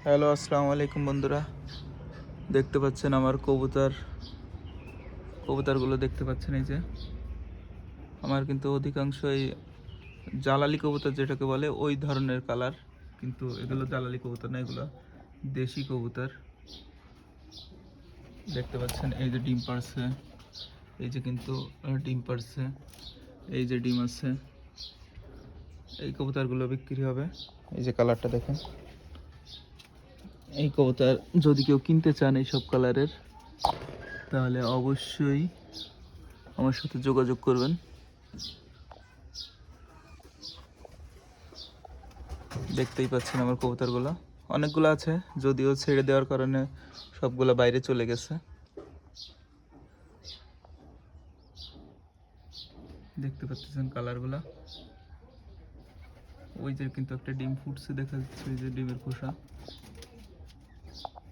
Hello, আসসালামু আলাইকুম বন্ধুরা। দেখতে পাচ্ছেন আমার কবুতরগুলো দেখতে পাচ্ছেন। এই যে আমার কিন্তু অধিকাংশই জালালি কবুতর যেটাকে বলে ওই ধরনের কালার, কিন্তু এগুলো জালালি কবুতর না, এগুলো দেশি কবুতর। দেখতে পাচ্ছেন এই যে ডিম পাড়ছে, এই যে কিন্তু ডিম পাড়ছে, এই যে ডিম আছে। এই কবুতরগুলো বিক্রি হবে। এই যে কালারটা দেখেন। এই কবুতর যদি কেউ কিনতে চান এইসব কালারের, তাহলে অবশ্যই আমার সাথে যোগাযোগ করবেন। দেখতেই পাচ্ছেন আমার কবুতরগুলো অনেকগুলো আছে, যদিও ছেড়ে দেওয়ার কারণে সবগুলো বাইরে চলে গেছে। দেখতে পাচ্ছেন কালারগুলো। ওই যে কিন্তু একটা ডিম ফুটছে দেখা যাচ্ছে, ওই যে ডিমের খোসা।